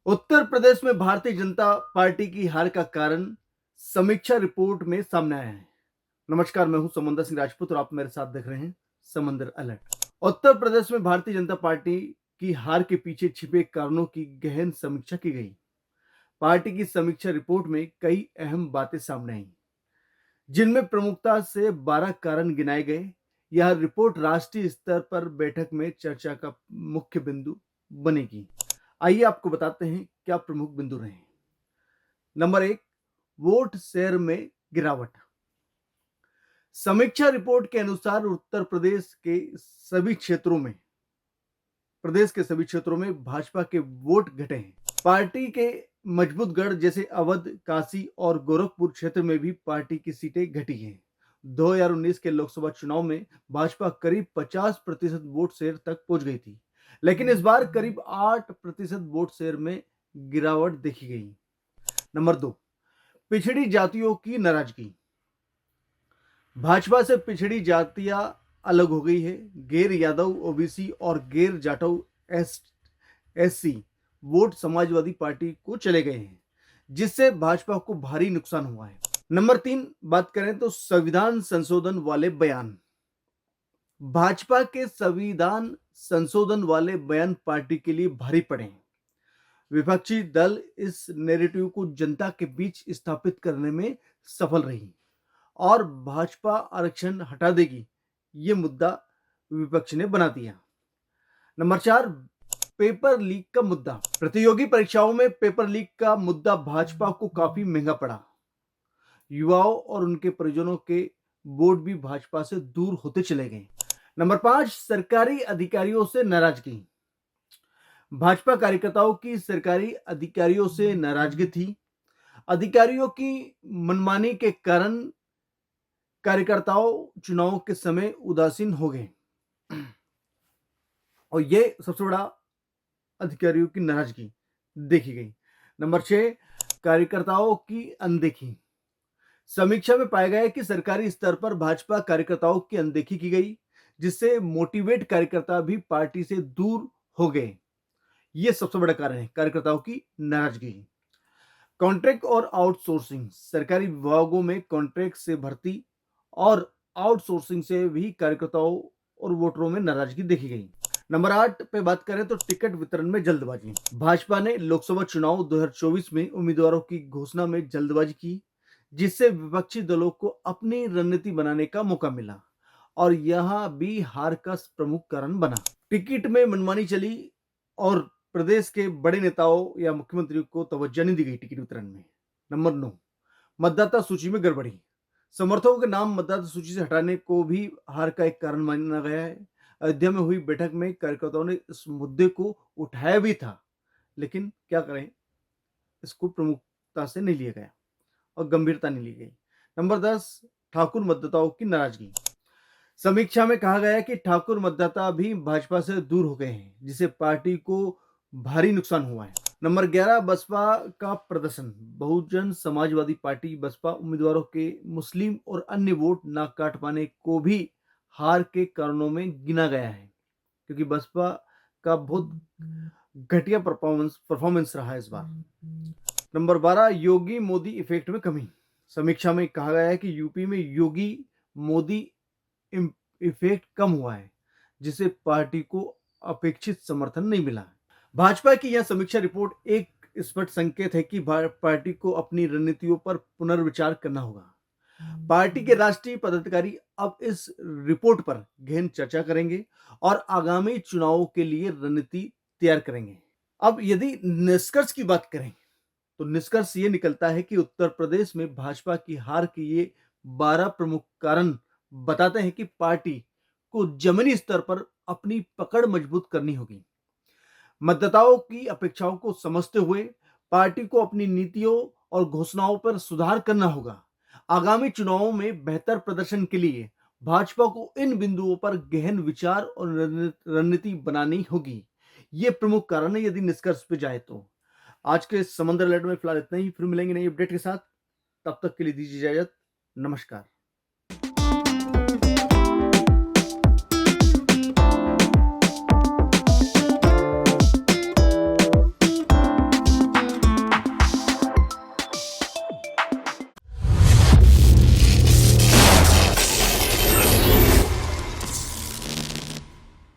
उत्तर प्रदेश में भारतीय जनता पार्टी की हार का कारण समीक्षा रिपोर्ट में सामने आया है। नमस्कार, मैं हूं समंदर सिंह राजपूत और आप मेरे साथ देख रहे हैं समंदर अलर्ट। उत्तर प्रदेश में भारतीय जनता पार्टी की हार के पीछे छिपे कारणों की गहन समीक्षा की गई। पार्टी की समीक्षा रिपोर्ट में कई अहम बातें सामने आई, जिनमें प्रमुखता से 12 कारण गिनाए गए। यह रिपोर्ट राष्ट्रीय स्तर पर बैठक में चर्चा का मुख्य बिंदु बनेगी। आइए आपको बताते हैं क्या प्रमुख बिंदु रहे। नंबर 1, वोट शेयर में गिरावट। समीक्षा रिपोर्ट के अनुसार उत्तर प्रदेश के सभी क्षेत्रों में भाजपा के वोट घटे हैं। पार्टी के मजबूत गढ़ जैसे अवध, काशी और गोरखपुर क्षेत्र में भी पार्टी की सीटें घटी हैं। 2019 के लोकसभा चुनाव में भाजपा करीब 50% वोट शेयर तक पहुंच गई थी, लेकिन इस बार करीब 8% वोट शेयर में गिरावट देखी गई। नंबर 2, पिछड़ी जातियों की नाराजगी। भाजपा से पिछड़ी जातियां अलग हो गई है। गैर यादव, ओबीसी और गैर Jatav SC vote Samajwadi party को चले गए हैं, जिससे भाजपा को भारी नुकसान हुआ है। नंबर 3, बात करें तो संविधान संशोधन वाले बयान। भाजपा के संविधान संशोधन वाले बयान पार्टी के लिए भारी पड़े हैं। विपक्षी दल इस नैरेटिव को जनता के बीच स्थापित करने में सफल रही और भाजपा आरक्षण हटा देगी, ये मुद्दा विपक्ष ने बना दिया। नंबर 4, पेपर लीक का मुद्दा। प्रतियोगी परीक्षाओं में पेपर लीक का मुद्दा भाजपा को काफी महंगा पड़ा। युवाओं और उनके परिजनों के वोट भी भाजपा से दूर होते चले गए। नंबर 5, सरकारी अधिकारियों से नाराजगी। भाजपा कार्यकर्ताओं की सरकारी अधिकारियों से नाराजगी थी। अधिकारियों की मनमानी के कारण कार्यकर्ताओं चुनाव के समय उदासीन हो गए और ये सबसे बड़ा अधिकारियों की नाराजगी देखी गई। नंबर 6, कार्यकर्ताओं की अनदेखी। समीक्षा में पाया गया कि सरकारी स्तर पर भाजपा कार्यकर्ताओं की अनदेखी की गई, जिससे मोटिवेट कार्यकर्ता भी पार्टी से दूर हो गए। यह सबसे बड़ा कारण है कार्यकर्ताओं की नाराजगी। कॉन्ट्रैक्ट और आउटसोर्सिंग। सरकारी विभागों में कॉन्ट्रैक्ट से भर्ती और आउटसोर्सिंग से भी कार्यकर्ताओं और वोटरों में नाराजगी देखी गई। नंबर 8 पे बात करें तो टिकट वितरण में जल्दबाजी। भाजपा ने लोकसभा चुनाव 2024 में उम्मीदवारों की घोषणा में जल्दबाजी की, जिससे विपक्षी दलों को अपनी रणनीति बनाने का मौका मिला और यह भी हार का प्रमुख कारण बना। टिकट में मनमानी चली और प्रदेश के बड़े नेताओं या मुख्यमंत्री को तवज्जो नहीं दी गई टिकट वितरण में। नंबर 9, मतदाता सूची में गड़बड़ी। समर्थकों के नाम मतदाता सूची से हटाने को भी हार का एक कारण माना गया है। अयोध्या में हुई बैठक में कार्यकर्ताओं ने इस मुद्दे को उठाया भी था, लेकिन क्या करें, इसको प्रमुखता से नहीं लिया गया और गंभीरता नहीं ली गई। नंबर 10, ठाकुर मतदाताओं की नाराजगी। समीक्षा में कहा गया कि ठाकुर मतदाता भी भाजपा से दूर हो गए हैं, जिससे पार्टी को भारी नुकसान हुआ है। नंबर 11, बसपा का प्रदर्शन। बहुजन समाजवादी पार्टी बसपा उम्मीदवारों के मुस्लिम और अन्य वोट ना काट पाने को भी हार के कारणों में गिना गया है, क्योंकि बसपा का बहुत घटिया परफॉर्मेंस रहा है इस बार। नंबर 12, योगी मोदी इफेक्ट में कमी। समीक्षा में कहा गया है कि यूपी में योगी मोदी इफेक्ट कम हुआ है, जिससे पार्टी को अपेक्षित समर्थन नहीं मिला। भाजपा की यह समीक्षा रिपोर्ट एक स्पष्ट संकेत है कि पार्टी को अपनी रणनीतियों पर पुनर्विचार करना होगा। पार्टी के राष्ट्रीय पदाधिकारी अब इस रिपोर्ट पर गहन चर्चा करेंगे और आगामी चुनावों के लिए रणनीति तैयार करेंगे। अब यदि निष्कर्ष की बात करें तो निष्कर्ष ये निकलता है कि उत्तर प्रदेश में भाजपा की हार के ये 12 प्रमुख कारण बताते हैं कि पार्टी को जमीनी स्तर पर अपनी पकड़ मजबूत करनी होगी। मतदाताओं की अपेक्षाओं को समझते हुए पार्टी को अपनी नीतियों और घोषणाओं पर सुधार करना होगा। आगामी चुनावों में बेहतर प्रदर्शन के लिए भाजपा को इन बिंदुओं पर गहन विचार और रणनीति बनानी होगी। ये प्रमुख कारण है यदि निष्कर्ष पे जाए तो। आज के समंदर अलर्ट में फिलहाल इतना ही, फिर मिलेंगे नई अपडेट के साथ। तब तक के लिए दीजिए इजाजत। नमस्कार।